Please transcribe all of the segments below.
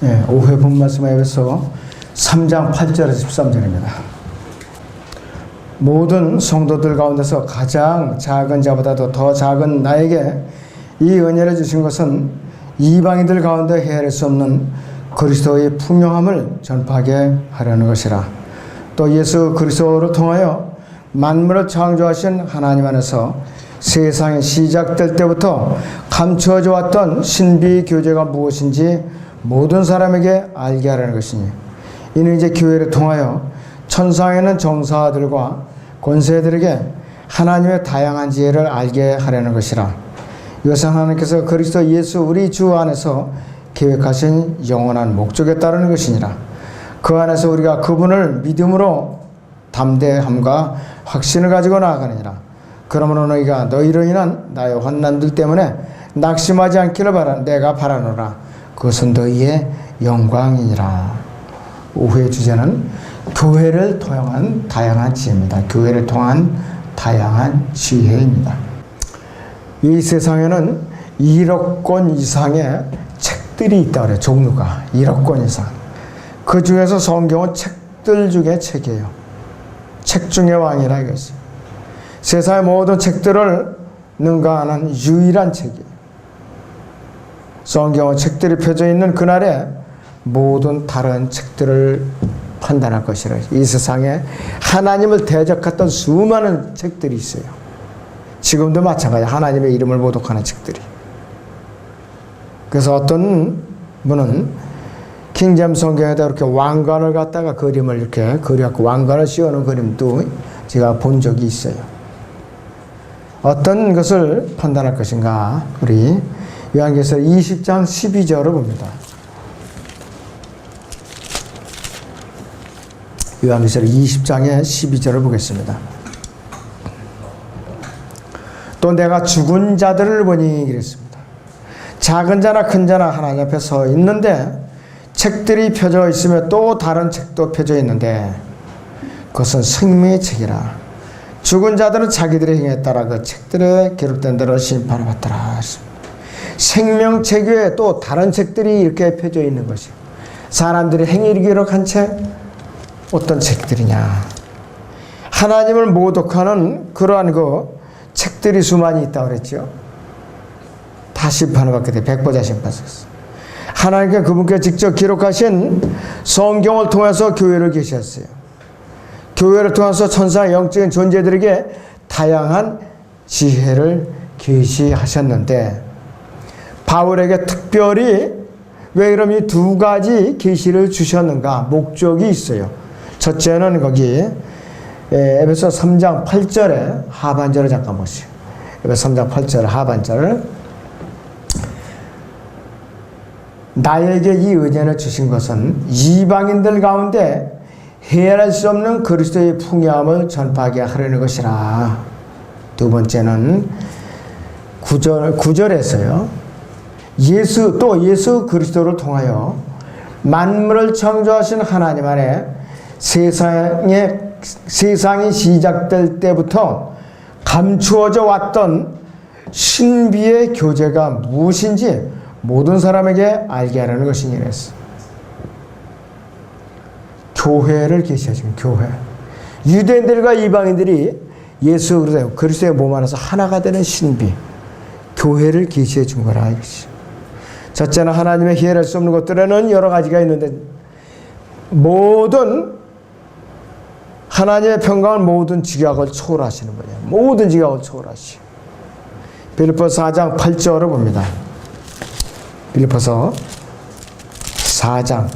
오후에 본 말씀은 에베소 3장 8절에서 13절입니다. 모든 성도들 가운데서 가장 작은 자보다도 더 작은 나에게 이 은혜를 주신 것은 이방인들 가운데 헤아릴 수 없는 그리스도의 풍요함을 전파하게 하려는 것이라. 또 예수 그리스도를 통하여 만물을 창조하신 하나님 안에서 세상이 시작될 때부터 감추어져 왔던 신비 교제가 무엇인지 모든 사람에게 알게 하려는 것이니, 이는 이제 교회를 통하여 천상에 있는 정사들과 권세들에게 하나님의 다양한 지혜를 알게 하려는 것이라. 이것은 하나님께서 그리스도 예수 우리 주 안에서 계획하신 영원한 목적에 따르는 것이니라. 그 안에서 우리가 그분을 믿음으로 담대함과 확신을 가지고 나아가느니라. 그러므로 너희가 너희로 인한 나의 환난들 때문에 낙심하지 않기를 내가 바라노라. 그것은 너희의 영광이니라. 오후의 주제는 교회를 통한 다양한 지혜입니다. 교회를 통한 다양한 지혜입니다. 이 세상에는 1억 권 이상의 책들이 있다고 그래요. 종류가 1억 권 이상. 그 중에서 성경은 책들 중에 책이에요. 책 중의 왕이라 이거죠. 세상의 모든 책들을 능가하는 유일한 책이에요. 성경은 책들이 펴져 있는 그날에 모든 다른 책들을 판단할 것이라. 이 세상에 하나님을 대적했던 수많은 책들이 있어요. 지금도 마찬가지야. 하나님의 이름을 모독하는 책들이. 그래서 어떤 분은 킹제임스 성경에다 이렇게 왕관을 갖다가 그림을 이렇게 그려갖고 왕관을 씌워놓은 그림도 제가 본 적이 있어요. 어떤 것을 판단할 것인가? 우리 요한계시록 20장 12절을 봅니다. 요한계시록 20장의 12절을 보겠습니다. 또 내가 죽은 자들을 보니 그랬습니다. 작은 자나 큰 자나 하나님 앞에 서 있는데 책들이 펴져 있으며 또 다른 책도 펴져 있는데 그것은 생명의 책이라. 죽은 자들은 자기들의 행위에 따라 그 책들에 기록된 대로 심판을 받더라. 생명책 외에 또 다른 책들이 이렇게 펴져 있는 것이, 사람들의 행위를 기록한 책, 어떤 책들이냐? 하나님을 모독하는 그러한 책들이 수많이 있다고 그랬죠. 다 심판을 받게 돼. 백보자 심판했어. 하나님께 그분께 직접 기록하신 성경을 통해서 교회를 계셨어요. 교회를 통해서 천사의 영적인 존재들에게 다양한 지혜를 계시하셨는데, 바울에게 특별히 왜 그럼 이 두 가지 계시를 주셨는가? 목적이 있어요. 첫째는 거기 에베소 3장 8절에 하반절을 잠깐 보시죠. 에베소 3장 8절 하반절을, 나에게 이 은혜를 주신 것은 이방인들 가운데 헤아릴 수 없는 그리스도의 풍요함을 전파하게 하려는 것이라. 두 번째는 9절에서요. 예수 그리스도를 통하여 만물을 창조하신 하나님 안에 세상이 시작될 때부터 감추어져 왔던 신비의 교제가 무엇인지 모든 사람에게 알게 하라는 것이니 그랬어. 교회를 계시하시는 교회. 유대인들과 이방인들이 예수 그리스도의 몸 안에서 하나가 되는 신비, 교회를 계시해 준 거라 이것이. 첫째는 하나님의 헤아릴 수 없는 것들에는 여러 가지가 있는데, 모든 하나님의 평강은 모든 지각을 초월하시는 거예요. 모든 지각을 초월하시고. 빌립보서 4장 8절을 봅니다. 빌립보서 4장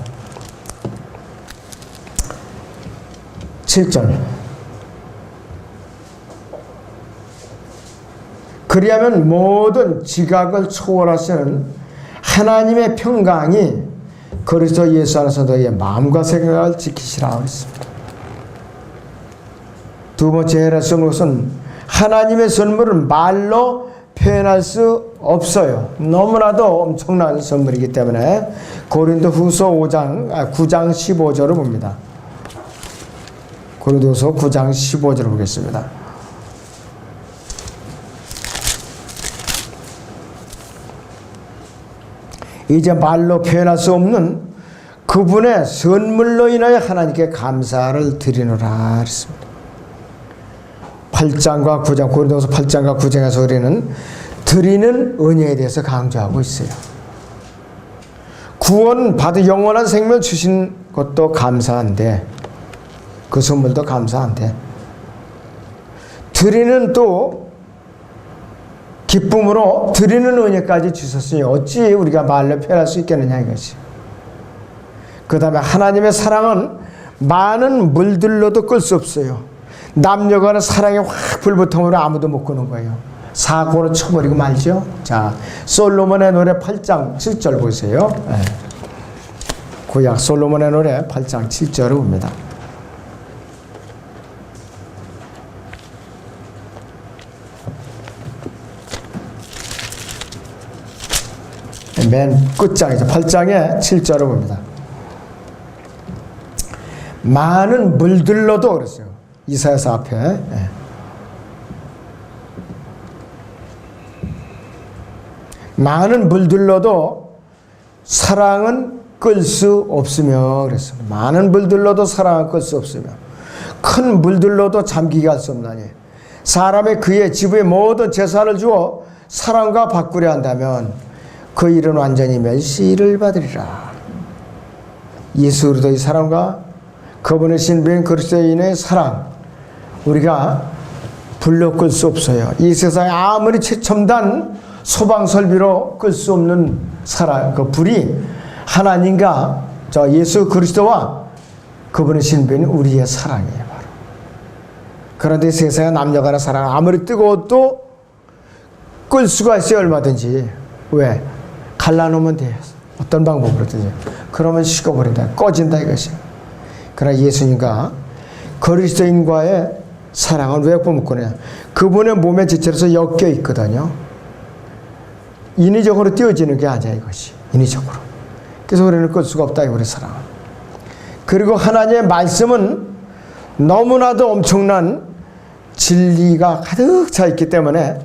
7절. 그리하면 모든 지각을 초월하시는 하나님의 평강이 그리스도 예수 안에서 너희의 마음과 생각을 지키시라 했습니다. 두 번째 헤아릴 수 없는 것은 하나님의 선물을 말로 표현할 수 없어요. 너무나도 엄청난 선물이기 때문에 고린도후서 9장 15절을 봅니다. 고린도후서 9장 15절을 보겠습니다. 이제 말로 표현할 수 없는 그분의 선물로 인하여 하나님께 감사를 드리노라 그랬습니다. 8장과 9장, 고린도서 8장과 9장에서 우리는 드리는 은혜에 대해서 강조하고 있어요. 구원 받은 영원한 생명 주신 것도 감사한데, 그 선물도 감사한데, 드리는 또 기쁨으로 드리는 은혜까지 주셨으니 어찌 우리가 말로 표현할 수 있겠느냐 이것이. 그 다음에 하나님의 사랑은 많은 물들로도 끌 수 없어요. 남녀 간의 사랑이 확 불붙으면 아무도 못 끄는 거예요. 사고로 쳐버리고 말죠. 자, 솔로몬의 노래 8장 7절 보세요. 네. 구약 솔로몬의 노래 8장 7절을 봅니다. 맨 끝장이죠. 8장의 7절을 봅니다. 많은 물들로도 그랬어요. 이사야서 앞에. 네. 많은 물들로도 사랑은 끌 수 없으며 그랬어요. 많은 물들로도 사랑은 끌 수 없으며 큰 물들로도 잠기게 할 수 없나니 사람의 그의 지부의 모든 재산을 주어 사랑과 바꾸려 한다면 그 일은 완전히 멸시를 받으리라. 예수 그리스도의 사랑과 그분의 신부인 그리스도인의 사랑, 우리가 불러 끌 수 없어요. 이 세상에 아무리 최첨단 소방 설비로 끌 수 없는 사랑, 그 불이 하나님과 저 예수 그리스도와 그분의 신부인 우리의 사랑이에요. 바로. 그런데 세상에 남녀간의 사랑 아무리 뜨거워도 끌 수가 있어요. 얼마든지. 왜? 갈라놓으면 돼요. 어떤 방법으로든지. 그러면 식어버린다. 꺼진다 이것이. 그러나 예수님과 그리스도인과의 사랑은 왜 뿜꾸냐? 그분의 몸의 지체로서 엮여 있거든요. 인위적으로 띄어지는 게 아니야 이것이. 인위적으로. 그래서 우리는 끌 수가 없다 우리 사랑은. 그리고 하나님의 말씀은 너무나도 엄청난 진리가 가득 차 있기 때문에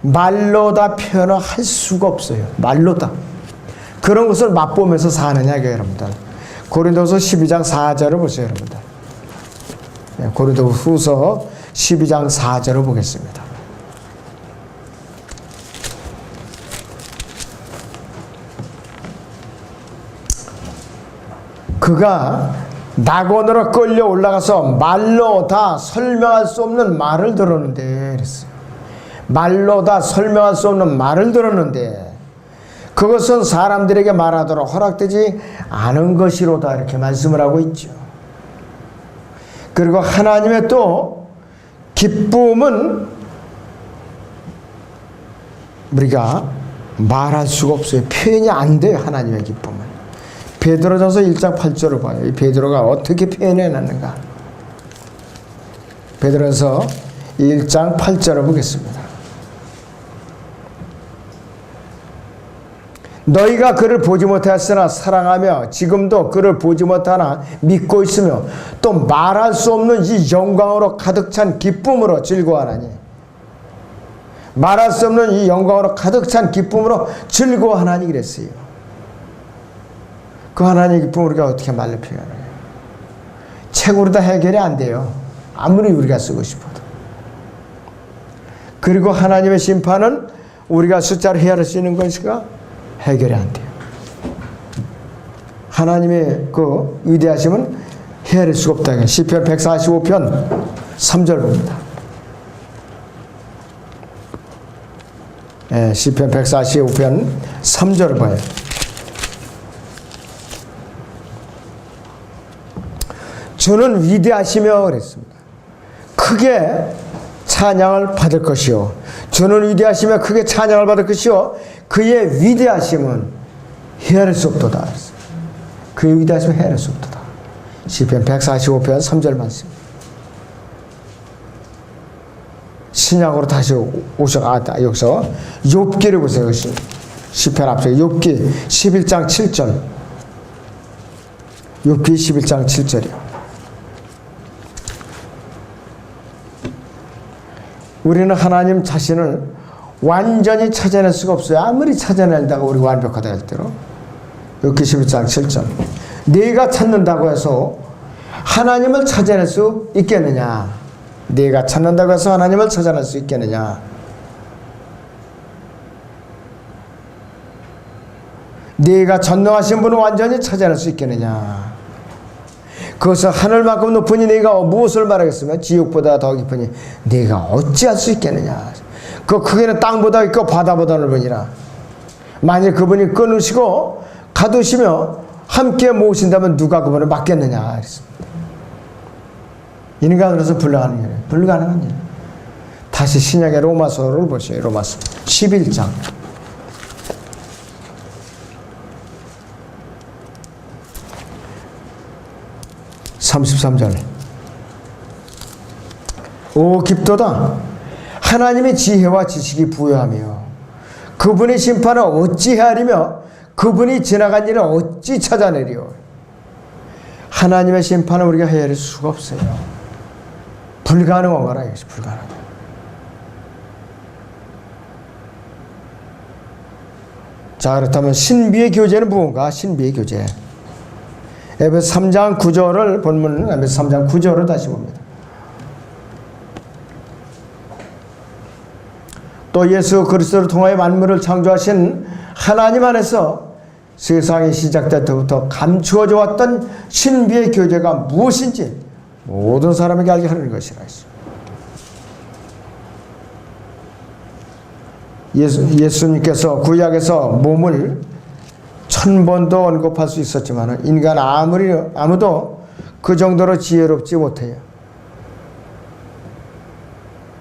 말로 다 표현을 할 수가 없어요. 말로 다. 그런 것을 맛보면서 사느냐 여러분들. 고린도서 12장 4절을 보세요 여러분들. 고린도후서 12장 4절을 보겠습니다. 그가 낙원으로 끌려 올라가서 말로 다 설명할 수 없는 말을 들었는데 그랬어요. 말로 다 설명할 수 없는 말을 들었는데 그것은 사람들에게 말하도록 허락되지 않은 것이로다 이렇게 말씀을 하고 있죠. 그리고 하나님의 또 기쁨은 우리가 말할 수가 없어요. 표현이 안 돼요. 하나님의 기쁨은. 베드로전서 1장 8절을 봐요. 이 베드로가 어떻게 표현해놨는가. 베드로전서 1장 8절을 보겠습니다. 너희가 그를 보지 못하였으나 사랑하며 지금도 그를 보지 못하나 믿고 있으며 또 말할 수 없는 이 영광으로 가득 찬 기쁨으로 즐거워하나니 말할 수 없는 이 영광으로 가득 찬 기쁨으로 즐거워하나니 그랬어요. 그 하나님의 기쁨을 우리가 어떻게 말로 표현해요? 책으로 다 해결이 안 돼요. 아무리 우리가 쓰고 싶어도. 그리고 하나님의 심판은 우리가 숫자로 헤아릴 수 있는 것인가? 해결이 안 돼요. 하나님의 그 위대하심은 헤아릴 수가 없다. 시편 145편 3절 봅니다. 시편 145편 3절을 봐요. 주는 위대하시며 그랬습니다. 크게 찬양을 받을 것이요. 주는 위대하시며 크게 찬양을 받을 것이요. 그의 위대하심은 헤아릴 수 없도다. 그의 위대하심은 헤아릴 수 없도다. 시편 145편 3절 말씀. 신약으로 다시 여기서 욥기를 보세요. 시편 앞쪽에 욥기 11장 7절. 욥기 11장 7절이요. 우리는 하나님 자신을 완전히 찾아낼 수가 없어요. 아무리 찾아낸다고 우리가 완벽하다 할때로. 욥기 11장 7절. 네가 찾는다고 해서 하나님을 찾아낼 수 있겠느냐? 네가 찾는다고 해서 하나님을 찾아낼 수 있겠느냐? 네가 전능하신 분을 완전히 찾아낼 수 있겠느냐? 그것은 하늘만큼 높으니 네가 무엇을 말하겠으며 지옥보다 더 깊으니 네가 어찌할 수 있겠느냐? 그 크기는 땅보다 있고 바다보다 넓으니라. 만일 그분이 끊으시고 가두시며 함께 모으신다면 누가 그분을 막겠느냐? 그랬습니다. 인간으로서 불가능한 일이에요. 불가능한 일. 다시 신약의 로마서를 보시죠. 로마서 11장. 33절. 오 깊도다. 하나님의 지혜와 지식이 부여하며 그분의 심판을 어찌 헤아리며 그분이 지나간 일을 어찌 찾아내리요. 하나님의 심판을 우리가 헤아릴 수가 없어요. 불가능한 거라 이것이 불가능해. 자, 그렇다면 신비의 교제는 무엇인가? 신비의 교제. 에베소 3장 9절을 본문 에베소 3장 9절을 다시 봅니다. 또 예수 그리스도를 통하여 만물을 창조하신 하나님 안에서 세상이 시작될 때부터 감추어져 왔던 신비의 교제가 무엇인지 모든 사람에게 알게 하는 것이라 했어요. 예수님께서 구약에서 몸을 1000번도 언급할 수 있었지만 인간 아무도 그 정도로 지혜롭지 못해요.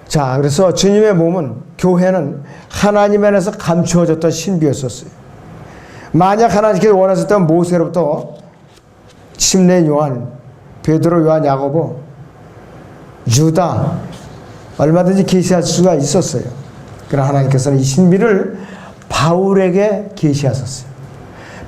자, 그래서 주님의 몸은, 교회는 하나님 안에서 감추어졌던 신비였었어요. 만약 하나님께서 원하셨다면 모세로부터 침례 요한, 베드로, 요한, 야고보, 유다 얼마든지 계시할 수가 있었어요. 그러나 하나님께서는 이 신비를 바울에게 계시하셨어요.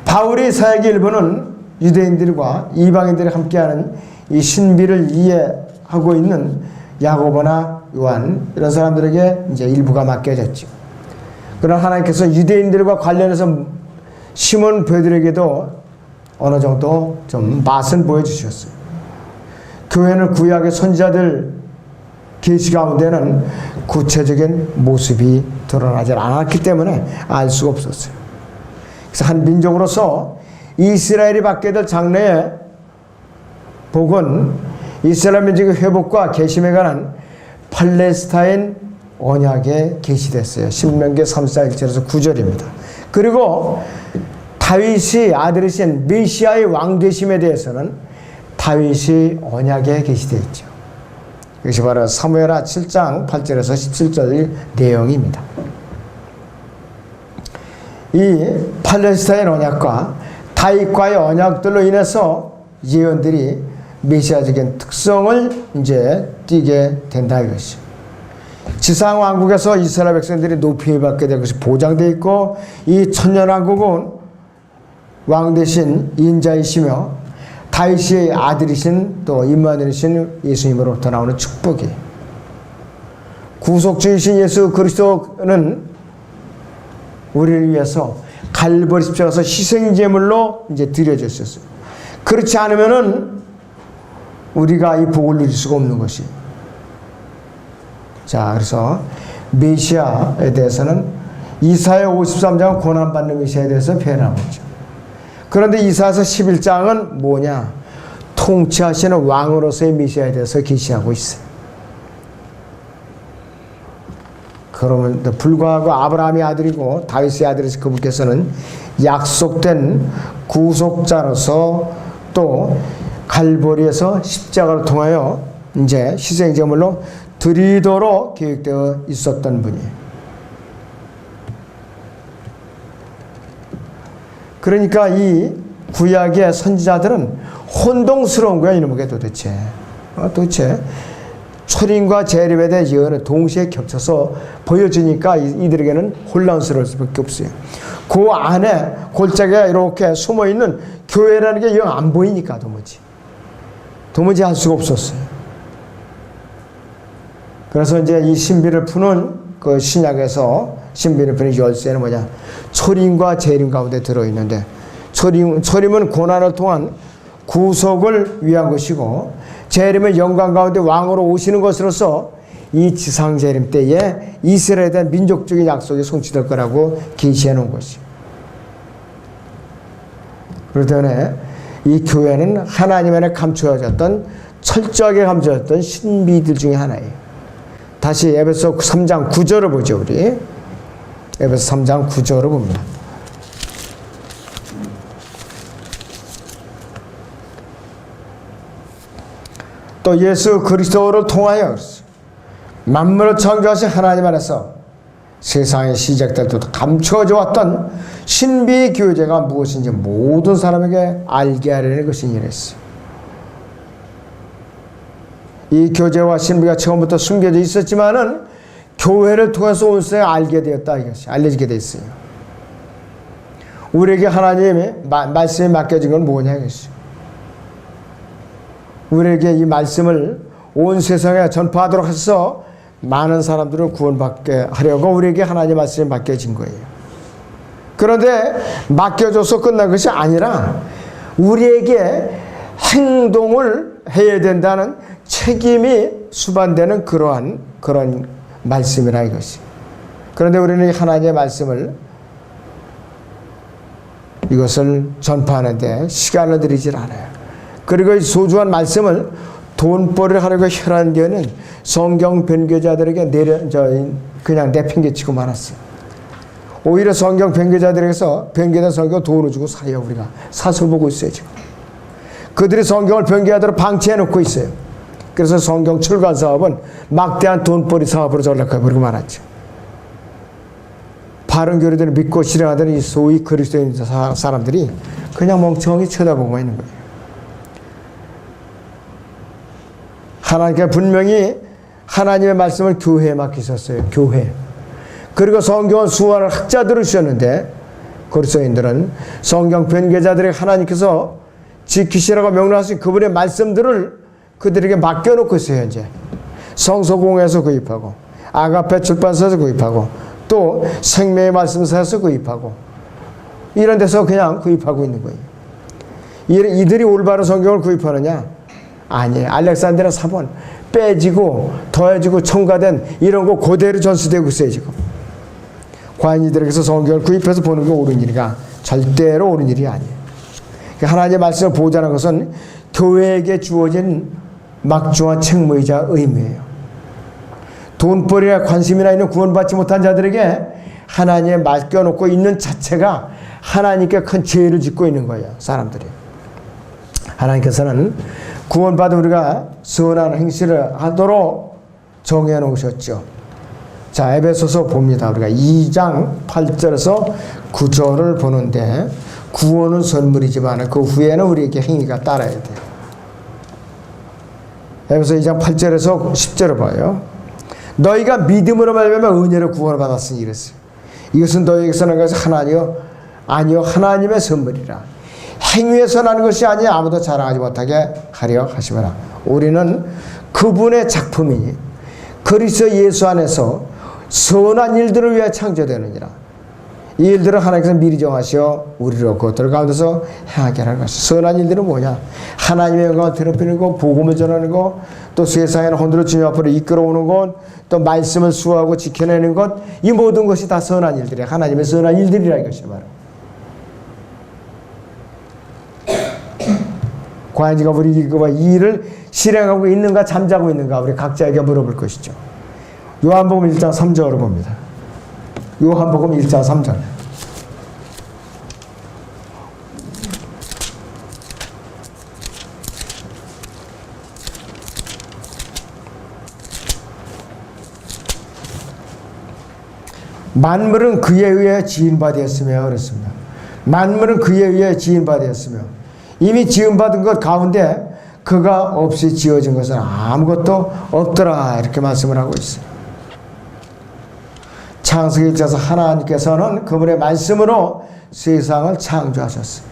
바울의 사역의 일부는 유대인들과 이방인들이 함께하는 이 신비를 이해하고 있는 야고보나 요한 이런 사람들에게 이제 일부가 맡겨졌죠. 그러나 하나님께서 유대인들과 관련해서 시몬 베드로에게도 어느 정도 좀 맛은 보여주셨어요. 교회는 구약의 선지자들 계시 가운데는 구체적인 모습이 드러나지 않았기 때문에 알 수가 없었어요. 그래서 한 민족으로서 이스라엘이 받게 될 장래의 복은 이스라엘 민족의 회복과 계심에 관한 팔레스타인 언약에 계시됐어요. 신명기 3장 1절에서 9절입니다. 그리고 다윗이 아들이신 메시아의 왕되심에 대해서는 다윗이 언약에 계시되어 있죠. 이것이 바로 사무엘하 7장 8절에서 17절 내용입니다. 이 팔레스타인 언약과 다윗과의 언약들로 인해서 예언들이 메시아적인 특성을 이제 띠게 된다 이것이. 지상 왕국에서 이스라엘 백성들이 높이 받게 될 것이 보장되어 있고, 이 천년 왕국은 왕 대신 인자이시며 다윗의 아들이신 또 임마누엘이신 예수님으로부터 나오는 축복이에요. 구속주이신 예수 그리스도는 우리를 위해서 갈보리 십자가에서 희생제물로 이제 드려졌었어요. 그렇지 않으면은 우리가 이 복을 누릴 수가 없는 것이. 자, 그래서 메시아에 대해서는 이사야 53장은 고난받는 메시아에 대해서 표현하고 있죠. 그런데 이사야서 11장은 뭐냐? 통치하시는 왕으로서의 메시아에 대해서 계시하고 있어요. 그러면도 불구하고 아브라함의 아들이고 다윗의 아들이신 그분께서는 약속된 구속자로서 또 갈보리에서 십자가를 통하여 이제 희생제물로 드리도록 계획되어 있었던 분이에요. 그러니까 이 구약의 선지자들은 혼동스러운 거야, 이놈에게 도대체. 도대체 초림과 재림에 대한 예언을 동시에 겹쳐서 보여주니까 이들에게는 혼란스러울 수밖에 없어요. 그 안에 골짜기가 이렇게 숨어있는 교회라는 게 영 안 보이니까 도무지 할 수가 없었어요. 그래서 이제 이 신비를 푸는 그 신약에서 신비를 푸는 열쇠는 뭐냐? 초림과 재림 가운데 들어있는데, 초림은 고난을 통한 구속을 위한 것이고, 재림은 영광 가운데 왕으로 오시는 것으로서 이 지상 재림 때에 이스라엘에 대한 민족적인 약속이 성취될 거라고 계시해 놓은 것이죠. 그렇기 때문에 이 교회는 하나님 안에 감추어졌던, 철저하게 감추어졌던 신비들 중에 하나예요. 다시 에베소 3장 9절을 보죠. 우리 에베소 3장 9절을 봅니다. 또 예수 그리스도를 통하여 만물을 창조하신 하나님 안에서 세상의 시작 때부터 감추어져 왔던 신비의 교제가 무엇인지 모든 사람에게 알게 하려는 것이 이랬어요. 이 교제와 신비가 처음부터 숨겨져 있었지만은 교회를 통해서 온 세상에 알게 되었다, 이것이 알려지게 됐어요. 우리에게 하나님의 말씀이 맡겨진 건 뭐냐 이것이. 우리에게 이 말씀을 온 세상에 전파하도록 해서 많은 사람들을 구원받게 하려고 우리에게 하나님의 말씀이 맡겨진 거예요. 그런데 맡겨줘서 끝난 것이 아니라 우리에게 행동을 해야 된다는 책임이 수반되는 그런 말씀이라 이것이. 그런데 우리는 하나님의 말씀을, 이것을 전파하는데 시간을 들이질 않아요. 그리고 이 소중한 말씀을 돈벌이를 하려고 혈안한 데는 성경 변교자들에게 그냥 내팽개치고 말았어요. 오히려 성경 변교자들에게서 변교된 성경 돈을 주고 사요. 우리가 사서 보고 있어요 지금. 그들이 성경을 변교하도록 방치해 놓고 있어요. 그래서 성경 출간 사업은 막대한 돈벌이 사업으로 전락해버리고 말았죠. 바른 교리들을 믿고 실행하던 이 소위 그리스도인 사람들이 그냥 멍청히 쳐다보고 있는 거예요. 하나님께 분명히 하나님의 말씀을 교회에 맡기셨어요. 교회. 그리고 성경은 수많은 학자들을 주셨는데 그리스도인들은 성경 변개자들에게 하나님께서 지키시라고 명령하신 그분의 말씀들을 그들에게 맡겨놓고 있어요. 현재 성서공회에서 구입하고, 아가페 출판사에서 구입하고, 또 생명의 말씀사에서 구입하고, 이런 데서 그냥 구입하고 있는 거예요. 이들이 올바른 성경을 구입하느냐? 아니에요. 알렉산드리아 사본 빼지고 더해지고 첨가된 이런 거 그대로 전수되고 있어요 지금. 과연 이들에게서 성경을 구입해서 보는 게 옳은 일인가? 절대로 옳은 일이 아니에요. 하나님의 말씀을 보자는 것은 교회에게 주어진 막중한 책무이자 의무예요. 돈벌이나 관심이나 있는 구원받지 못한 자들에게 하나님의 맡겨놓고 있는 자체가 하나님께 큰 죄를 짓고 있는 거예요. 사람들이. 하나님께서는 구원받은 우리가 선한 행실을 하도록 정해 놓으셨죠. 자, 에베소서 봅니다. 우리가 2장 8절에서 9절을 보는데, 구원은 선물이지만 그 후에는 우리에게 행위가 따라야 돼요. 에베소 2장 8절에서 10절을 봐요. 너희가 믿음으로 말미암아 은혜로 구원을 받았으니 이랬어요. 이것은 너희에게서 난 것이 아니요 하나님의 선물이라. 행위에서 나는 것이 아니야 아무도 자랑하지 못하게 하려 하시거라. 우리는 그분의 작품이니 그리스도 예수 안에서 선한 일들을 위해 창조되느니라. 이 일들을 하나님께서 미리 정하시어 우리로 그것들 가운데서 행하게 하는 것이. 선한 일들은 뭐냐? 하나님의 영광을 드러내는 것, 복음을 전하는 것, 또 세상에는 혼들을 주님 앞으로 이끌어오는 것, 또 말씀을 수호하고 지켜내는 것, 이 모든 것이 다 선한 일들이에요. 하나님의 선한 일들이라 이것이 바로. 과연 우리 이 일을 실행하고 있는가 잠자고 있는가 우리 각자에게 물어볼 것이죠. 요한복음 1장 3절을 봅니다. 요한복음 1장 3절. 만물은 그에 의해 지은바 되었으며 그랬습니다. 만물은 그에 의해 지은바 되었으며, 이미 지음받은 것 가운데 그가 없이 지어진 것은 아무것도 없더라 이렇게 말씀을 하고 있어요. 창세기 1장에서 하나님께서는 그분의 말씀으로 세상을 창조하셨어요.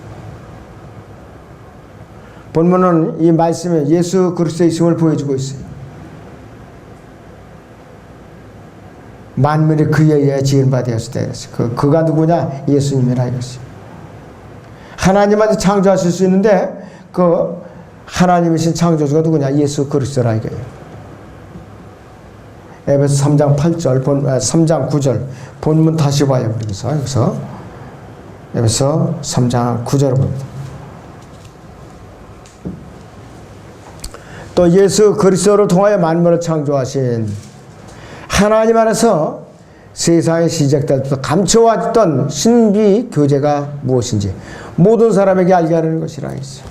본문은 이 말씀에 예수 그리스도의 있음을 보여주고 있어요. 만물이 그에 의해 지은 바 되었을 때 그가 누구냐? 예수님이라 이것이. 하나님한테 창조하실 수 있는데 그 하나님이신 창조주가 누구냐? 예수 그리스도라 이거예요. 에베소 3장 8절, 3장 9절 본문 다시 봐요. 그래서 여기서 에베소 3장 9절을 봅니다. 또 예수 그리스도를 통하여 만물을 창조하신 하나님 안에서 세상이 시작될 때부터 감춰왔던 신비 교제가 무엇인지 모든 사람에게 알게 하는 것이라 했어요.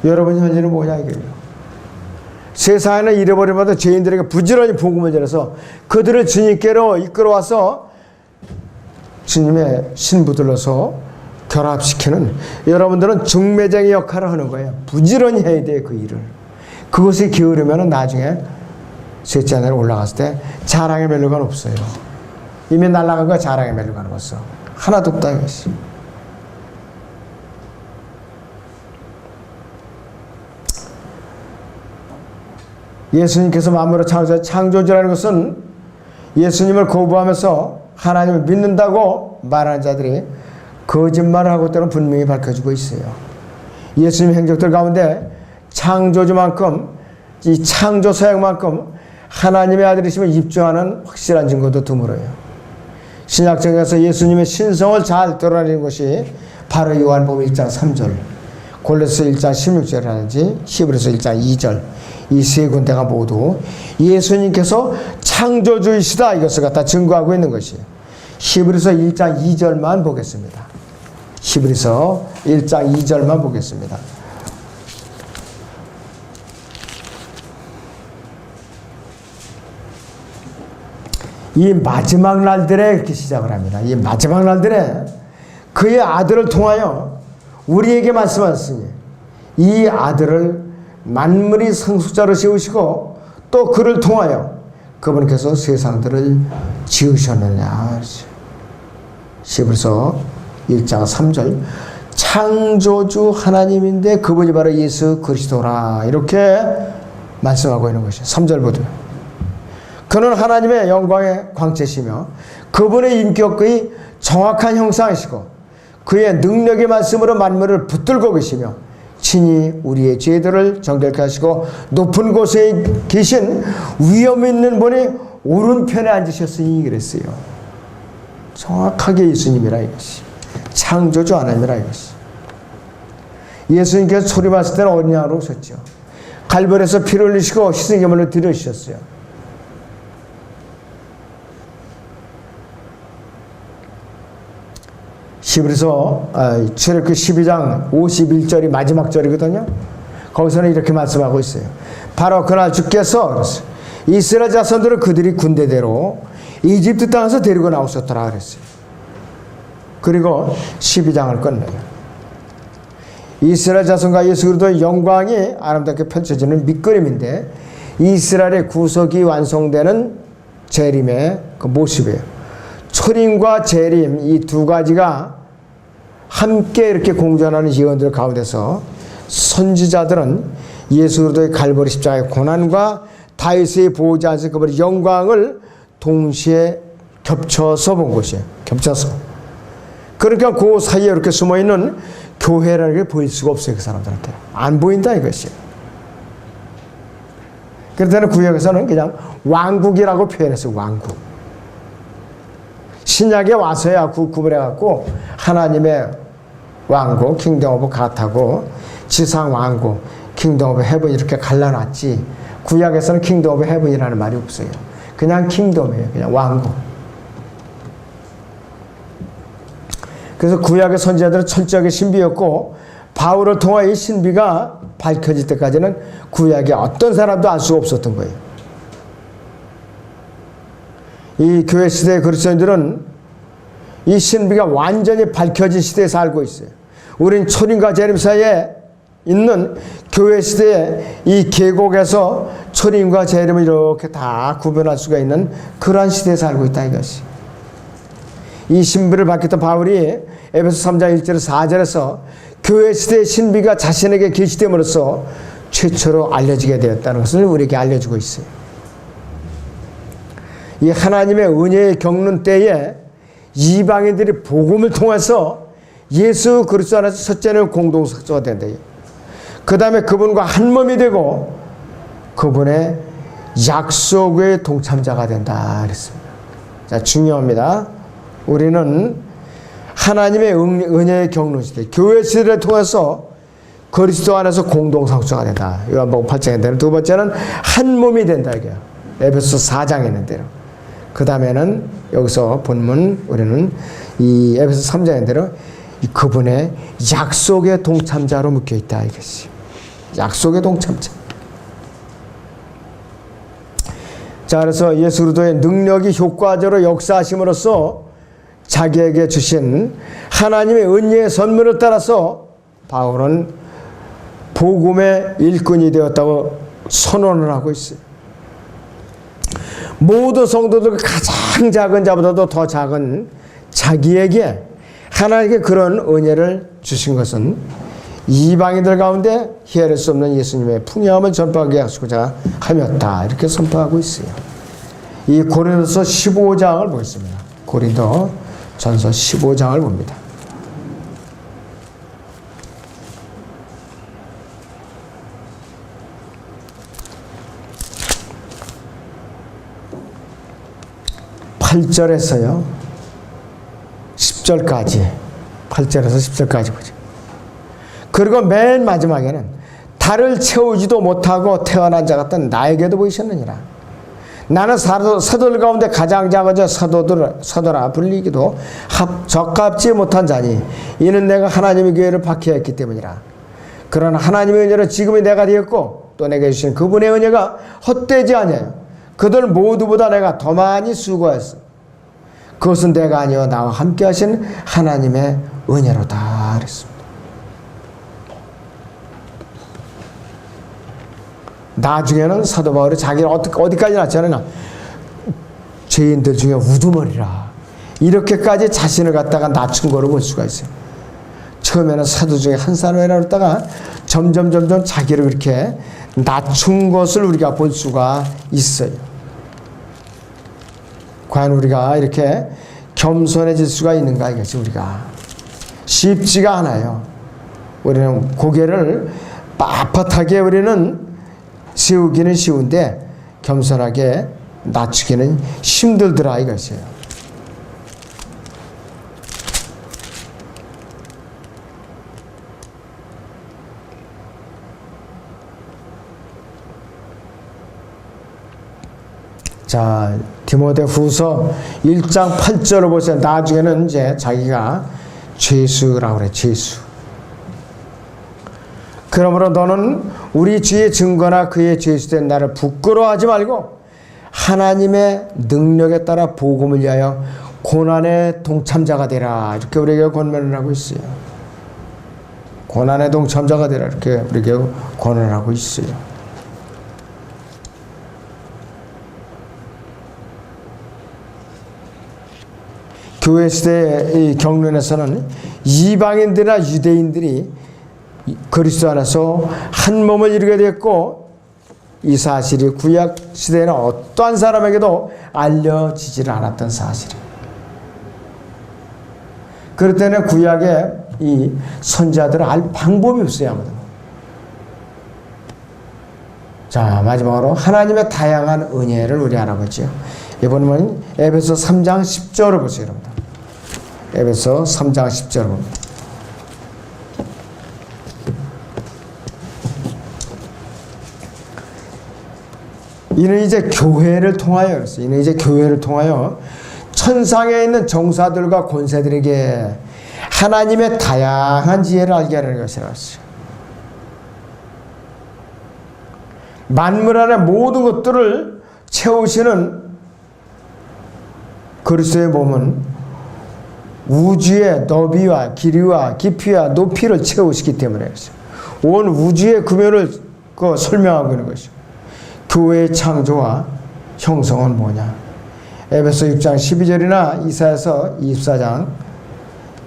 여러분 현재는 뭐냐 이거예요. 세상에는 잃어버림받은 죄인들에게 부지런히 복음을 전해서 그들을 주님께로 이끌어와서 주님의 신부들로서 결합시키는 여러분들은 중매쟁이 역할을 하는 거예요. 부지런히 해야 돼요. 그 일을. 그것이 기울이면 나중에 셋째 하늘에 올라갔을 때 자랑의 멜로가 없어요. 이미 날아간 거 자랑의 멜로가 없어. 하나도 없다 이것이. 예수님께서 만물을 창조주라는 것은 예수님을 거부하면서 하나님을 믿는다고 말하는 자들이 거짓말을 하고 있다는 분명히 밝혀지고 있어요. 예수님 행적들 가운데 창조주만큼 이 창조 사역만큼 하나님의 아들이심을 입증하는 확실한 증거도 드물어요. 신약성경에서 예수님의 신성을 잘 드러내는 것이 바로 요한복음 1장 3절, 골로새 1장 16절이라든지 히브리서 1장 2절 이 세 군데가 모두 예수님께서 창조주이시다 이것을 갖다 증거하고 있는 것이에요. 히브리서 1장 2절만 보겠습니다. 히브리서 1장 2절만 보겠습니다. 이 마지막 날들에 이렇게 시작을 합니다. 이 마지막 날들에 그의 아들을 통하여 우리에게 말씀하셨으니 이 아들을 만물이 상속자로 세우시고 또 그를 통하여 그분께서 세상들을 지으셨느냐. 히브리서 1장 3절 창조주 하나님인데 그분이 바로 예수 그리스도라 이렇게 말씀하고 있는 것이에요. 3절부터 그는 하나님의 영광의 광채시며 그분의 인격의 정확한 형상이시고 그의 능력의 말씀으로 만물을 붙들고 계시며 친히 우리의 죄들을 정결케 하시고 높은 곳에 계신 위엄 있는 분이 오른편에 앉으셨으니 그랬어요. 정확하게 예수님이라 이것이 창조주 하나님이라 이것이. 예수님께서 소리쳤을 때는 어린 양으로 오셨죠. 갈보리에서 피를 흘리시고 희생제물을 드려주셨어요. 히브리서 출애굽기 12장 51절이 마지막 절이거든요. 거기서는 이렇게 말씀하고 있어요. 바로 그날 주께서 이스라엘 자손들을 그들이 군대대로 이집트 땅에서 데리고 나오셨더라 그랬어요. 그리고 12장을 끝내요. 이스라엘 자손과 예수 그리스도의 영광이 아름답게 펼쳐지는 밑그림인데 이스라엘의 구속이 완성되는 재림의 그 모습이에요. 초림과 재림 이 두 가지가 함께 이렇게 공존하는 예언들 가운데서 선지자들은 예수 그리스도의 갈보리 십자가의 고난과 다윗의 보호자 안에서 그분의 영광을 동시에 겹쳐서 본 것이에요. 겹쳐서. 그러니까 그 사이에 이렇게 숨어있는 교회라는 게 보일 수가 없어요. 그 사람들한테. 안 보인다 이것이에요. 그럴 구약에서는 그냥 왕국이라고 표현했어요. 왕국. 신약에 와서야 구분해갖고 하나님의 왕국, 킹덤 오브 갓하고 지상 왕국, 킹덤 오브 헤븐 이렇게 갈라놨지 구약에서는 킹덤 오브 헤븐이라는 말이 없어요. 그냥 킹덤이에요. 그냥 왕국. 그래서 구약의 선지자들은 철저하게 신비였고 바울을 통해 이 신비가 밝혀질 때까지는 구약의 어떤 사람도 알 수 없었던 거예요. 이 교회 시대의 그리스도인들은 이 신비가 완전히 밝혀진 시대에 살고 있어요. 우린 초림과 재림 사이에 있는 교회 시대의 이 계곡에서 초림과 재림을 이렇게 다 구분할 수가 있는 그러한 시대에 살고 있다 이것이. 이 신비를 밝혔던 바울이 에베소 3장 1절에서 4절에서 교회 시대의 신비가 자신에게 계시됨으로써 최초로 알려지게 되었다는 것을 우리에게 알려주고 있어요. 이 하나님의 은혜에 겪는 때에 이방인들이 복음을 통해서 예수 그리스도 안에서 첫째는 공동석조가 된다. 그 다음에 그분과 한 몸이 되고 그분의 약속의 동참자가 된다 그랬습니다. 자, 중요합니다. 우리는 하나님의 은혜의 경륜시대, 교회 시대를 통해서 그리스도 안에서 공동상수가 된다. 요한복음 8장에 되는 두 번째는 한 몸이 된다. 이게 에베소 4장에 있는 대로. 그 다음에는 여기서 본문 우리는 이 에베소 3장에 있는 대로 그분의 약속의 동참자로 묶여 있다. 이것이 약속의 동참자. 자, 그래서 예수 그리스도의 능력이 효과적으로 역사하심으로써 자기에게 주신 하나님의 은혜의 선물을 따라서 바울은 복음의 일꾼이 되었다고 선언을 하고 있어요. 모든 성도들 가장 작은 자보다도 더 작은 자기에게 하나님께 그런 은혜를 주신 것은 이방인들 가운데 헤아릴 수 없는 예수님의 풍요함을 전파하게 하시고자 하였다. 이렇게 선포하고 있어요. 이 고린도서 15장을 보겠습니다. 고린도 전서 15장을 봅니다. (8절에서요) (10절까지) (8절에서 10절까지) 보죠. 그리고 맨 마지막에는 달을 채우지도 못하고 태어난 자 같은 나에게도 보이셨느니라. 나는 사도들 가운데 가장 작아져 사도라 불리기도 적합지 못한 자니 이는 내가 하나님의 교회를 박해했기 때문이라. 그러나 하나님의 은혜로 지금의 내가 되었고 또 내게 주신 그분의 은혜가 헛되지 아니하여 그들 모두보다 내가 더 많이 수고했어. 그것은 내가 아니여 나와 함께 하신 하나님의 은혜로다 그랬습니다. 나중에는 사도 바울이 자기를 어디까지 낳잖아요. 죄인들 중에 우두머리라. 이렇게까지 자신을 갖다가 낮춘 거로 볼 수가 있어요. 처음에는 사도 중에 한 사람이라 그러다가 점점 자기를 그렇게 낮춘 것을 우리가 볼 수가 있어요. 과연 우리가 이렇게 겸손해질 수가 있는가 이것이 우리가 쉽지가 않아요. 우리는 고개를 빳빳하게 우리는 세우기는 쉬운데 겸손하게 낮추기는 힘들더라 이것이에요. 자, 디모데후서 1장 8절을 보세요. 나중에는 이제 자기가 죄수라고 그래. 죄수. 그러므로 너는 우리 주의 증거나 그의 죄수된 나를 부끄러워하지 말고 하나님의 능력에 따라 복음을 위하여 고난의 동참자가 되라. 이렇게 우리에게 권면을 하고 있어요. 고난의 동참자가 되라. 이렇게 우리에게 권면을 하고 있어요. 교회 시대의 경륜에서는 이방인들이나 유대인들이 그리스도 안에서 한 몸을 이루게 됐고 이 사실이 구약 시대에는 어떠한 사람에게도 알려지지를 않았던 사실이에요. 그럴 때는 구약의 이 선지자들은 알 방법이 없어요. 아무도. 자, 마지막으로 하나님의 다양한 은혜를 우리 알아보죠. 이번에는 에베소 3장 10절을 보세요. 여러분들. 에베소 3장 10절을 봅니다. 이는 이제 교회를 통하여 천상에 있는 정사들과 권세들에게 하나님의 다양한 지혜를 알게 하는 것이라고 했어요. 만물 안의 모든 것들을 채우시는 그리스도의 몸은 우주의 너비와 길이와 깊이와 높이를 채우시기 때문에 온 우주의 구별을 설명하고 있는 것이죠. 교회의 창조와 형성은 뭐냐? 에베소 6장 12절이나 이사야서 24장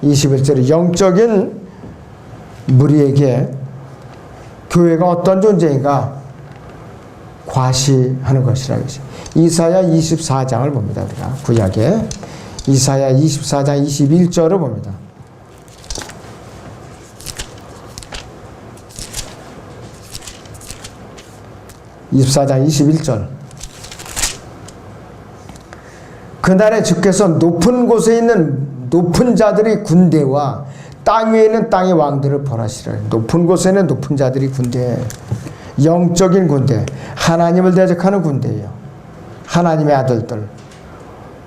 21절에 영적인 무리에게 교회가 어떤 존재인가 과시하는 것이라고 했어요. 이사야 24장을 봅니다. 우리가 구약에 이사야 24장 21절을 봅니다. (24장 21절) 그날에 주께서 높은 곳에 있는 높은 자들이 군대와 땅 위에 있는 땅의 왕들을 벌하시라. 높은 곳에는 높은 자들이 군대, 영적인 군대, 하나님을 대적하는 군대예요. 하나님의 아들들,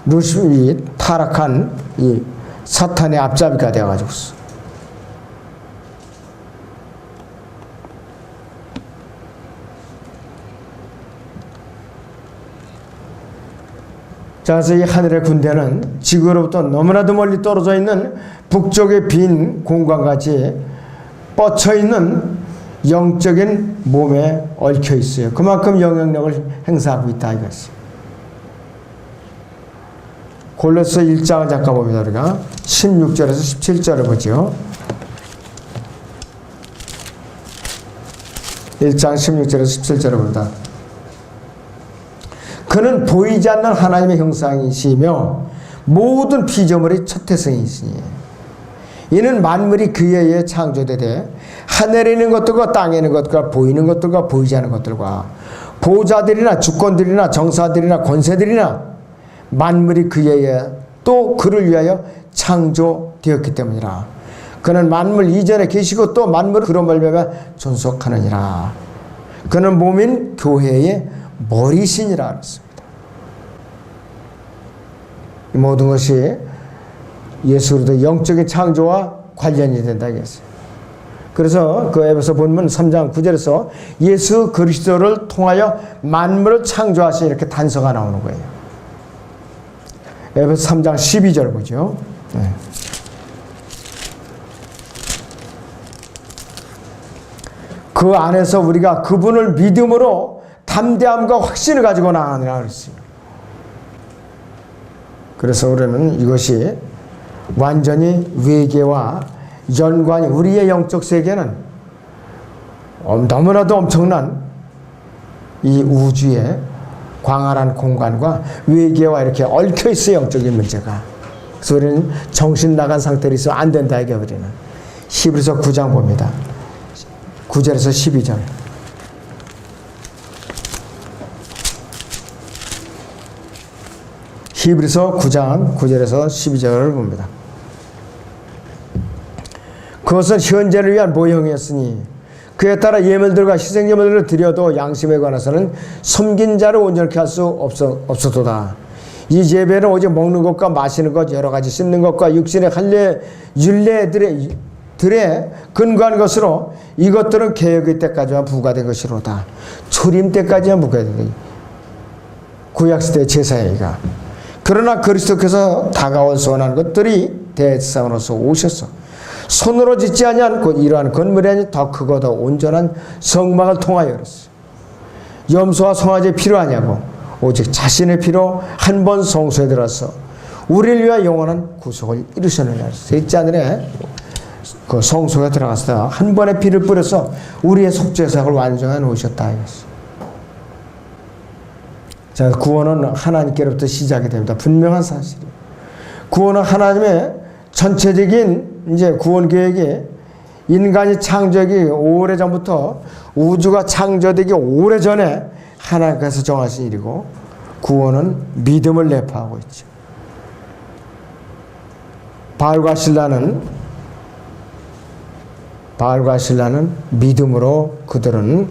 루시이 타락한 이 사탄의 앞잡이가 되어가지고 있어. 자, 그래서 이 하늘의 군대는 지구로부터 너무나도 멀리 떨어져 있는 북쪽의 빈 공간같이 뻗쳐 있는 영적인 몸에 얽혀 있어요. 그만큼 영향력을 행사하고 있다 이것이. 골로새 1장을 잠깐 봅니다. 우리가 16절에서 17절을 보죠. 1장 16절에서 17절을 봅니다. 그는 보이지 않는 하나님의 형상이시며 모든 피조물의 첫 태생이시니 이는 만물이 그에 의해 창조되되 하늘에 있는 것들과 땅에 있는 것들과 보이는 것들과 보이지 않는 것들과 보좌들이나 주권들이나 정사들이나 권세들이나 만물이 그에 의해 또 그를 위하여 창조되었기 때문이라. 그는 만물 이전에 계시고 또 만물을 그로 말미암아 존속하느니라. 그는 몸인 교회의 머리시니라 그랬습니다. 이 모든 것이 예수 그리스도의 영적인 창조와 관련이 된다 했어요. 그래서 그 에베소 본문 3장 9절에서 예수 그리스도를 통하여 만물을 창조하신 이렇게 단서가 나오는 거예요. 에베소 3장 12절 보죠. 네. 그 안에서 우리가 그분을 믿음으로 담대함과 확신을 가지고 나아가느라 그랬어요. 그래서 우리는 이것이 완전히 외계와 연관이, 우리의 영적 세계는 너무나도 엄청난 이 우주의 광활한 공간과 외계와 이렇게 얽혀 있어요. 영적인 문제가. 그래서 우리는 정신 나간 상태로 있으면 안 된다 이게 우리는. 히브리서 9장 봅니다. 9절에서 12절. 히브리서 9장 9절에서 12절을 봅니다. 그것은 현재를 위한 모형이었으니 그에 따라 예물들과 희생제물들을 드려도 양심에 관해서는 섬긴 자를 온전케 할 수 없었도다. 이 예배는 오직 먹는 것과 마시는 것, 여러 가지 씹는 것과 육신의 할례 율례들에 근거한 것으로 이것들은 개혁의 때까지만 부과된 것이로다. 초림 때까지만 부과된 구약시대 제사회가. 그러나 그리스도께서 다가올 선한 것들이 대제사장으로서 오셔서 손으로 짓지 아니한 곧 이러한 건물이 아닌 더 크고 더 온전한 성막을 통하여 그랬어요. 염소와 송아지 필요하냐고 오직 자신의 피로 한 번 성소에 들어서 우리를 위하여 영원한 구속을 이루셨느냐. 셋째 하늘에 그 성소에 들어가서 한 번의 피를 뿌려서 우리의 속죄사를 완전히 놓으셨다 이것이. 자, 구원은 하나님께로부터 시작이 됩니다. 분명한 사실이에요. 구원은 하나님의 전체적인 이제 구원 계획이 인간이 창조되기 오래전부터 우주가 창조되기 오래전에 하나님께서 정하신 일이고 구원은 믿음을 내포하고 있죠. 바알과 신라는 믿음으로 그들은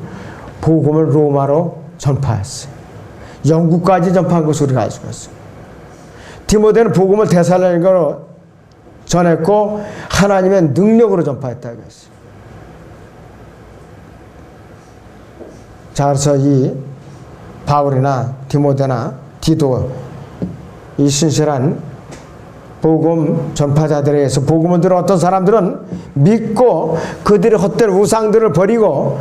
복음을 로마로 전파했어요. 영국까지 전파한 것을 우리가 알 수가 있어요. 디모데는 복음을 데살로니가로 전했고 하나님의 능력으로 전파했다고 했어요. 자, 그래서 이 바울이나 디모데나 디도 이 신실한 복음 전파자들에 의해서 복음을 들은 어떤 사람들은 믿고 그들의 헛된 우상들을 버리고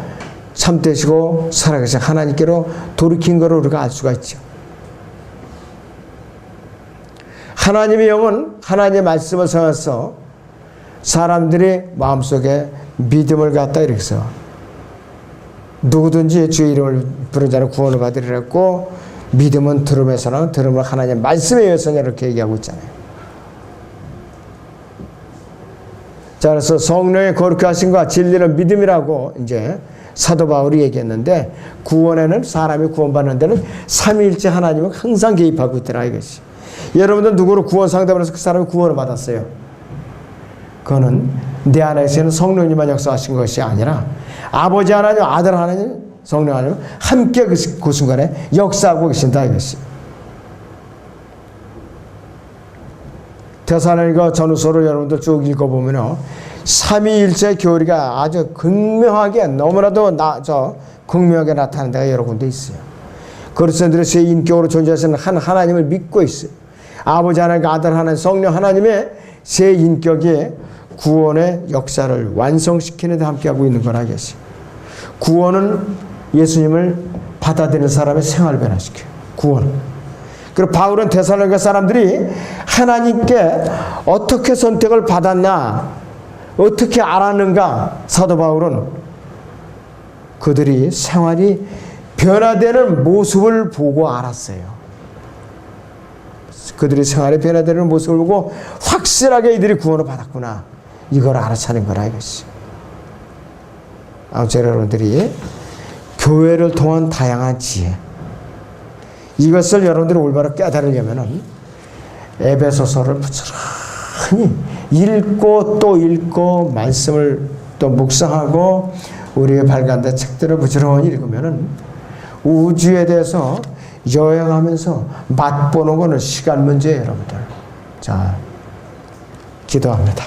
참되시고 살아계신 하나님께로 돌이킨 것을 우리가 알 수가 있죠. 하나님의 영은 하나님의 말씀을 전해서 사람들이 마음속에 믿음을 갖다 이렇게 해서 누구든지 주의 이름을 부른 자는 구원을 받으리라 했고 믿음은 들음에서는 들음을 하나님의 말씀에 의해서냐 이렇게 얘기하고 있잖아요. 자, 그래서 성령의 거룩해 하심과 진리는 믿음이라고 이제 사도 바울이 얘기했는데, 구원에는, 사람이 구원받는 데는 삼위일체 하나님은 항상 개입하고 있더라 이것이. 여러분들 누구로 구원 상담을 해서 그 사람이 구원을 받았어요? 그거는 내 안에서는 성령님만 역사하신 것이 아니라 아버지 하나님, 아들 하나님, 성령 하나님 함께 그 순간에 역사하고 계신다 이것이. 데살로니가 전후서를 여러분들 쭉 읽어보면요, 삼위일체 교리가 아주 극명하게, 너무나도 극명하게 나타나는 데가 여러 군데 있어요. 그리스도인들의 제 인격으로 존재하시는 한 하나님을 믿고 있어요. 아버지 하나님, 아들 하나님, 성령 하나님의 제 인격이 구원의 역사를 완성시키는 데 함께하고 있는 거라 하겠어요. 구원은 예수님을 받아들이는 사람의 생활을 변화시켜요. 구원은. 그리고 바울은 데살로니가 사람들이 하나님께 어떻게 선택을 받았나, 어떻게 알았는가, 사도 바울은 그들이 생활이 변화되는 모습을 보고 알았어요. 그들이 생활이 변화되는 모습을 보고 확실하게 이들이 구원을 받았구나, 이걸 알아차린 거라 이것이. 아무튼 여러분들이 교회를 통한 다양한 지혜, 이것을 여러분들이 올바로 깨달으려면은 에베소서를 부지런히 읽고 또 읽고 말씀을 또 묵상하고 우리의 발간된 책들을 부지런히 읽으면은 우주에 대해서 여행하면서 맛보는 거는 시간 문제예요, 여러분들. 자, 기도합니다.